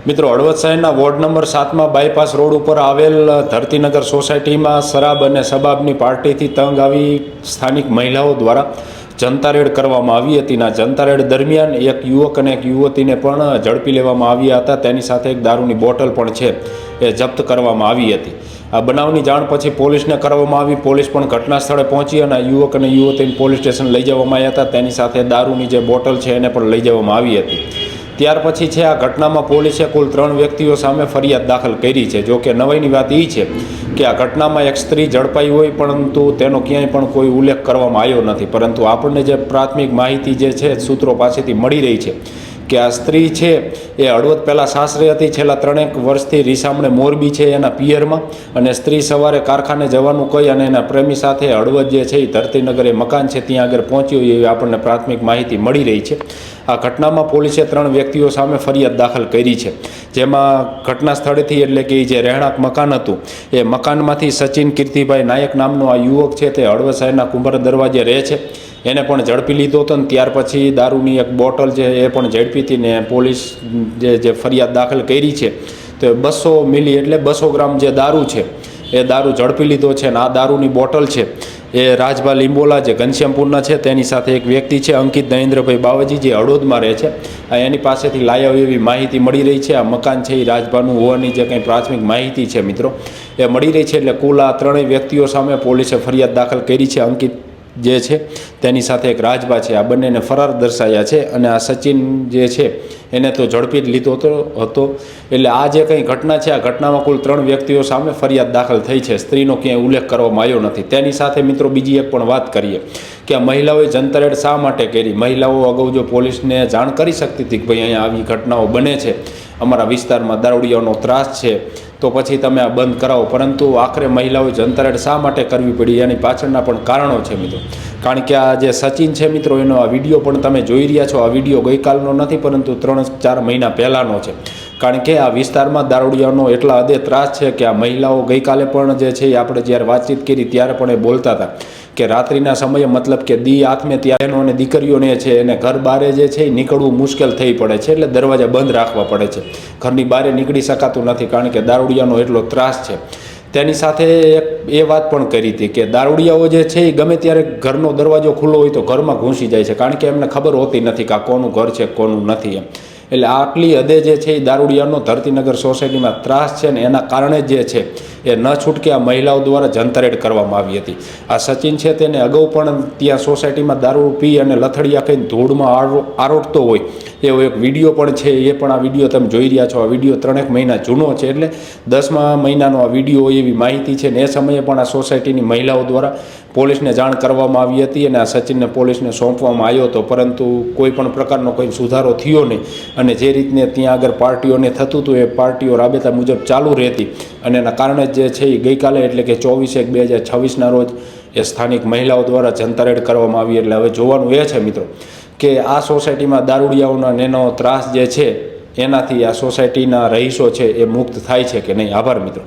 મિત્રો હળવદ શહેરના ward number 7માં bypass road ઉપર આવેલ ધરતીનગર સોસાયટીમાં શરાબ અને શબાબની પાર્ટીથી તંગ આવી સ્થાનિક મહિલાઓ દ્વારા જનતા રેડ કરવામાં આવી હતી. આ જનતા રેડ દરમિયાન એક યુવક અને એક યુવતીને પણ ઝડપી લેવામાં આવ્યા હતા. તેની સાથે એક દારૂની બોટલ પણ છે એ જપ્ત કરવામાં આવી હતી. આ બનાવની જાણ પછી પોલીસને કરવામાં આવી. પોલીસ પણ ઘટના સ્થળે પહોંચી અને યુવક અને યુવતીને પોલીસ સ્ટેશન લઈ જવામાં આવ્યા હતા. તેની સાથે દારૂની જે બોટલ છે એને પણ લઈ જવામાં આવી હતી. ત્યાર પછી છે આ ઘટનામાં પોલીસે કુલ 3 વ્યક્તિઓ સામે ફરિયાદ દાખલ કરી છે. જો કે નવાઈની વાત એ છે કે આ ઘટનામાં એક સ્ત્રી ઝડપાઈ હોય પરંતુ તેનો ક્યાંય પણ કોઈ ઉલ્લેખ કરવામાં આવ્યો નથી. પરંતુ આપણને જે પ્રાથમિક માહિતી જે છે સૂત્રો પાસેથી મળી રહી છે કે આ સ્ત્રી છે એ હળવદ પહેલાં સાસરે હતી, છેલ્લા 3 વર્ષથી રીસામણે મોરબી છે એના પિયરમાં, અને સ્ત્રી સવારે કારખાને જવાનું કહી અને એના પ્રેમી સાથે હળવદ જે છે એ ધરતીનગર એ મકાન છે ત્યાં આગળ પહોંચ્યો એવી આપણને પ્રાથમિક માહિતી મળી રહી છે. આ ઘટનામાં પોલીસે 3 વ્યક્તિઓ સામે ફરિયાદ દાખલ કરી છે. જેમાં ઘટના સ્થળેથી એટલે કે જે રહેણાંક મકાન હતું એ મકાનમાંથી સચિન કીર્તિભાઈ નાયક નામનો આ યુવક છે તે હળવદ શહેરના કુંભાર દરવાજે રહે છે. એને પણ ઝડપી લીધો હતો. ને ત્યાર પછી દારૂની એક બોટલ છે એ પણ ઝડપી હતી ને પોલીસ જે ફરિયાદ દાખલ કરી છે તો 200 મિલી એટલે 200 ગ્રામ જે દારૂ છે એ દારૂ ઝડપી લીધો છે. અને આ દારૂની બોટલ છે એ રાજભા લીંબોલા જે ઘનશ્યામપુરના છે તેની સાથે એક વ્યક્તિ છે અંકિત નરેન્દ્રભાઈ બાવાજી જે હળવદમાં રહે છે, એની પાસેથી લાયા એવી માહિતી મળી રહી છે. આ મકાન છે એ રાજભાનું હોવાની જે કંઈ પ્રાથમિક માહિતી છે મિત્રો એ મળી રહી છે. એટલે કુલ આ 3 વ્યક્તિઓ સામે પોલીસે ફરિયાદ દાખલ કરી છે. અંકિત જે છે તેની સાથે એક રાજભા છે, આ બંનેને ફરાર દર્શાવ્યા છે. અને આ સચિન જે છે એને તો ઝડપી જ લીધો હતો. એટલે આ જે કંઈ ઘટના છે આ ઘટનામાં કુલ 3 વ્યક્તિઓ સામે ફરિયાદ દાખલ થઈ છે. સ્ત્રીનો ક્યાંય ઉલ્લેખ કરવામાં આવ્યો નથી. તેની સાથે મિત્રો બીજી એક પણ વાત કરીએ કે આ મહિલાઓએ જનતા રેડ શા માટે કરી. મહિલાઓ અગાઉ જો પોલીસને જાણ કરી શકતી હતી કે ભાઈ અહીંયા આવી ઘટનાઓ બને છે, અમારા વિસ્તારમાં દારૂડિયાઓનો ત્રાસ છે, તો પછી તમે આ બંધ કરાવો. પરંતુ આખરે મહિલાઓએ જનતા રેડ શા માટે કરવી પડી એની પાછળના પણ કારણો છે મિત્રો. કારણ કે આ જે સચિન છે મિત્રો એનો આ વિડીયો પણ તમે જોઈ રહ્યા છો. આ વિડીયો ગઈકાલનો નથી પરંતુ 3-4 મહિના પહેલાંનો છે. કારણ કે આ વિસ્તારમાં દારૂડિયાનો એટલા હદે ત્રાસ છે કે આ મહિલાઓ ગઈકાલે પણ જે છે એ આપણે જ્યારે વાતચીત કરી ત્યારે પણ એ બોલતા હતા કે રાત્રિના સમયે મતલબ કે દી આથમે ત્યાં બહેનો અને દીકરીઓને છે એને ઘર બહારે જે છે એ નીકળવું મુશ્કેલ થઈ પડે છે. એટલે દરવાજા બંધ રાખવા પડે છે. ઘરની બહાર નીકળી શકાતું નથી કારણ કે દારૂડિયાનો એટલો ત્રાસ છે. તેની સાથે એક એ વાત પણ કરી હતી કે દારૂડિયાઓ જે છે એ ગમે ત્યારે ઘરનો દરવાજો ખુલ્લો હોય તો ઘરમાં ઘૂસી જાય છે. કારણ કે એમને ખબર હોતી નથી કે આ કોનું ઘર છે કોનું નથી એમ. એટલે આટલી હદે જે છે એ દારૂડિયાનો ધરતીનગર સોસાયટીમાં ત્રાસ છે ને એના કારણે જે છે એ ન છૂટકે આ મહિલાઓ દ્વારા જનતા રેડ કરવામાં આવી હતી. આ સચિન છે તેને અગાઉ પણ ત્યાં સોસાયટીમાં દારૂ પી અને લથડિયા ખાઈને ધૂળમાં આરોટતો હોય એવો એક વિડીયો પણ છે. એ પણ આ વિડીયો તમે જોઈ રહ્યા છો. આ વિડીયો 3 મહિના જૂનો છે. એટલે 10મા મહિનાનો આ વિડીયો એવી માહિતી છે. ને એ સમયે પણ આ સોસાયટીની મહિલાઓ દ્વારા પોલીસને જાણ કરવામાં આવી હતી અને આ સચિનને પોલીસને સોંપવામાં આવ્યો હતો. પરંતુ કોઈ પણ પ્રકારનો કોઈ સુધારો થયો નહીં. અને જે રીતને ત્યાં આગળ પાર્ટીઓને થતું હતું એ પાર્ટીઓ રાબેતા મુજબ ચાલુ રહેતી. અને એના કારણે જે છે એ ગઈકાલે એટલે કે 24/1/2026ના રોજ એ સ્થાનિક મહિલાઓ દ્વારા જનતા રેડ કરવામાં આવી. એટલે હવે જોવાનું એ છે મિત્રો કે આ સોસાયટીમાં દારૂડિયાઓના એનો ત્રાસ જે છે એનાથી આ સોસાયટીના રહીશો છે એ મુક્ત થાય છે કે નહીં. આભાર મિત્રો.